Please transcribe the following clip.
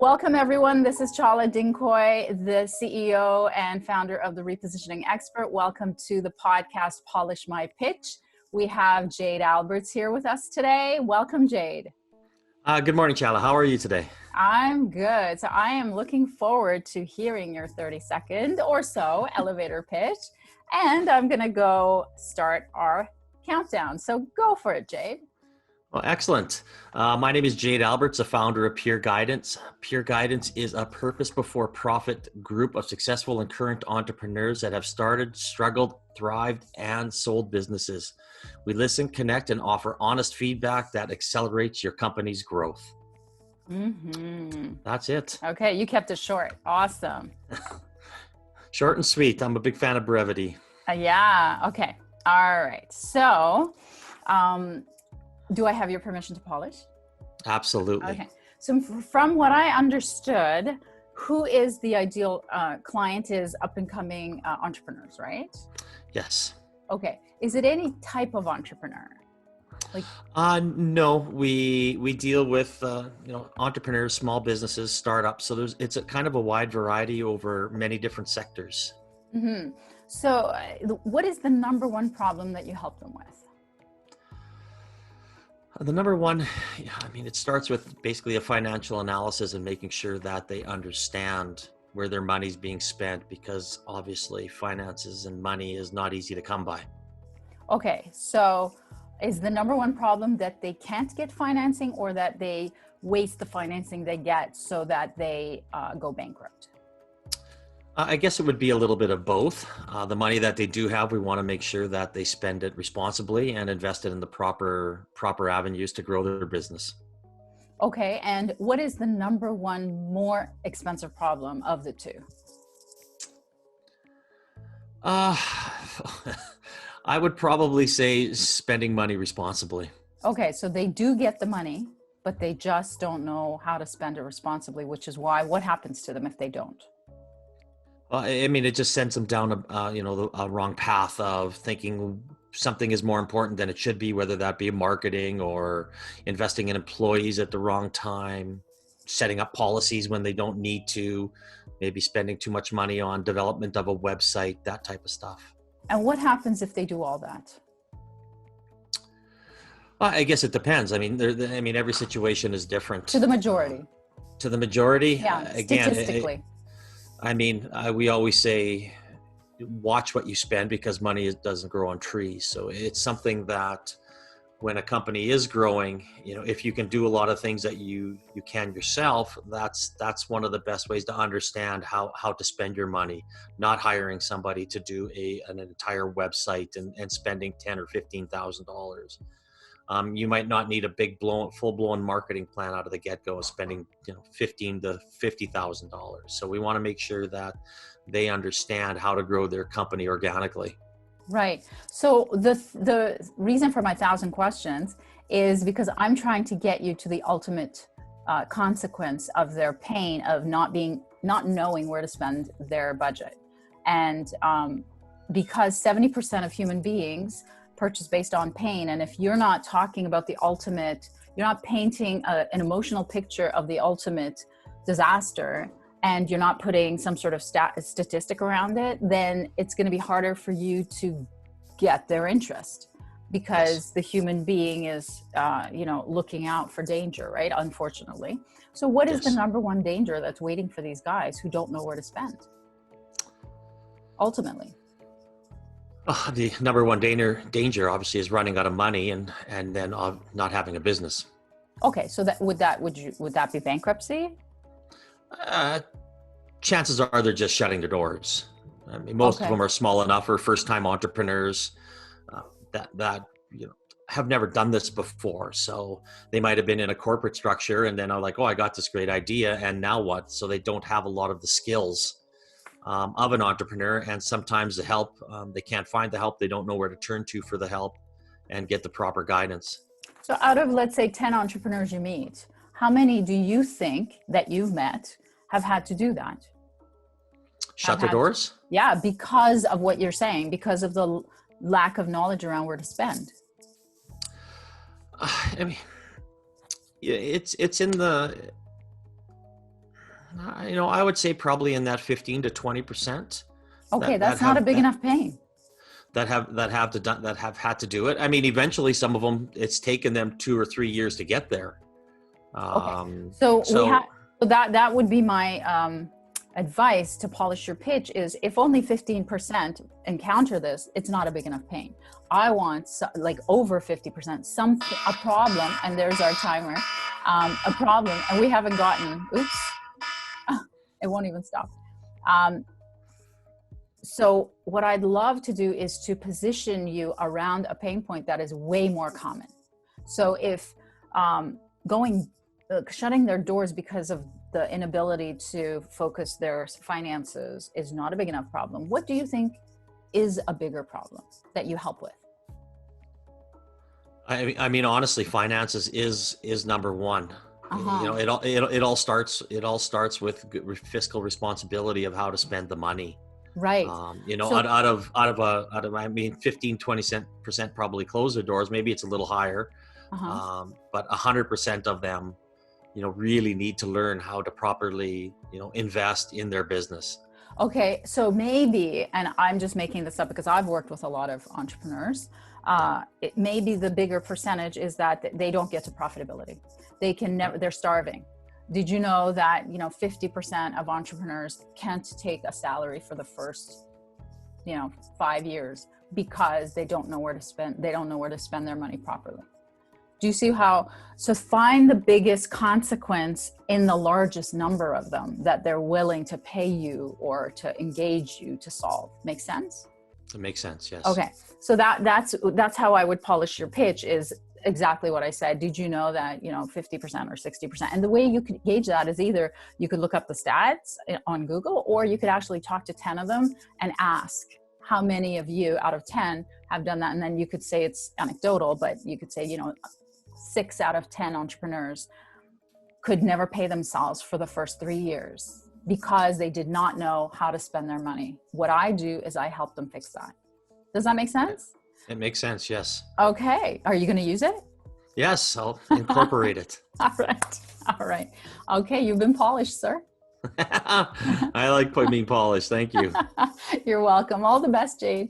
Welcome everyone. This is Chala Dincoy, the CEO and founder of the Repositioning Expert. Welcome to the podcast, Polish My Pitch. We have Jade Alberts here with us today. Welcome, Jade. Good morning, Chala. How are you today? I'm good. So I am looking forward to hearing your 30-second or so elevator pitch. And I'm going to go start our countdown. So go for it, Jade. Well, excellent. My name is Jade Alberts, the founder of Pure Guidance. Pure Guidance is a purpose before profit group of successful and current entrepreneurs that have started, struggled, thrived, and sold businesses. We listen, connect, and offer honest feedback that accelerates your company's growth. That's it. Okay, you kept it short. Awesome. Short and sweet. I'm a big fan of brevity. Yeah. Okay. All right. So, do I have your permission to polish? Absolutely. Okay. So from what I understood, who is the ideal client is up and coming entrepreneurs, right? Yes. Okay. Is it any type of entrepreneur? No, we deal with entrepreneurs, small businesses, startups. So it's a kind of a wide variety over many different sectors. Mm-hmm. So what is the number one problem that you help them with? The number one, it starts with basically a financial analysis and making sure that they understand where their money's being spent, because obviously finances and money is not easy to come by. Okay, so is the number one problem that they can't get financing, or that they waste the financing they get so that they go bankrupt? I guess it would be a little bit of both. The money that they do have, we want to make sure that they spend it responsibly and invest it in the proper avenues to grow their business. Okay, and what is the number one more expensive problem of the two? I would probably say spending money responsibly. Okay, so they do get the money, but they just don't know how to spend it responsibly, which is why, what happens to them if they don't? It just sends them down a wrong path of thinking something is more important than it should be, whether that be marketing or investing in employees at the wrong time, setting up policies when they don't need to, maybe spending too much money on development of a website, that type of stuff. And what happens if they do all that? I guess it depends. Every situation is different. To the majority. To the majority? Yeah, again, statistically. We always say, watch what you spend, because money doesn't grow on trees. So it's something that when a company is growing, if you can do a lot of things that you can yourself, that's one of the best ways to understand how to spend your money, not hiring somebody to do an entire website and spending $10,000 or $15,000. You might not need a big full-blown marketing plan out of the get-go, spending $15,000 to $50,000. So we want to make sure that they understand how to grow their company organically. Right. So the reason for my 1,000 questions is because I'm trying to get you to the ultimate consequence of their pain of not knowing where to spend their budget, and because 70% of human beings purchase based on pain. And if you're not talking about the ultimate, you're not painting an emotional picture of the ultimate disaster, and you're not putting some sort of statistic around it, then it's going to be harder for you to get their interest, because Yes. The human being is, looking out for danger, right? Unfortunately. So what is the number one danger that's waiting for these guys who don't know where to spend? Ultimately. The number one danger obviously is running out of money and then not having a business. Okay, so would that be bankruptcy? Chances are they're just shutting their doors. Most of them are small enough, or first-time entrepreneurs that have never done this before. So they might have been in a corporate structure and then are like, oh, I got this great idea, and now what? So they don't have a lot of the skills of an entrepreneur, and sometimes the help, they can't find the help. They don't know where to turn to for the help and get the proper guidance. So out of, let's say, 10 entrepreneurs you meet, how many do you think that you've met have had to do that? Shut their doors? Yeah, because of what you're saying, because of the lack of knowledge around where to spend. It's in the I would say probably in that 15 to 20% Okay, that that's not a big enough pain. that have had to do it. I mean, eventually some of them, it's taken them 2 or 3 years to get there. Okay, so we have So so that would be my advice to polish your pitch is if only 15% encounter this, it's not a big enough pain. I want like over 50%, a problem, and there's our timer, a problem, and we haven't gotten. Oops, it won't even stop. So what I'd love to do is to position you around a pain point that is way more common. So if shutting their doors because of the inability to focus their finances is not a big enough problem, what do you think is a bigger problem that you help with? I mean, honestly, finances is number one. Uh-huh. It all starts with fiscal responsibility of how to spend the money. Right. So, Out of I mean, 15-20% probably close their doors. Maybe it's a little higher, but 100% of them, really need to learn how to properly, invest in their business. okay, so maybe, and I'm just making this up because I've worked with a lot of entrepreneurs, it maybe the bigger percentage is that they don't get to profitability. They can never, they're starving. Did you know that, 50% of entrepreneurs can't take a salary for the first, 5 years because they don't know where to spend their money properly? Do you see how, so find the biggest consequence in the largest number of them that they're willing to pay you or to engage you to solve. Make sense? It makes sense, yes. Okay, so that's how I would polish your pitch is exactly what I said. Did you know that, 50% or 60%? And the way you could gauge that is either you could look up the stats on Google, or you could actually talk to 10 of them and ask how many of you out of 10 have done that. And then you could say it's anecdotal, but you could say, 6 out of 10 entrepreneurs could never pay themselves for the first 3 years because they did not know how to spend their money. What I do is I help them fix that. Does that make sense? It makes sense, yes. Okay. Are you going to use it? Yes, I'll incorporate it. All right. Okay, you've been polished, sir. I like being polished. Thank you. You're welcome. All the best, Jade.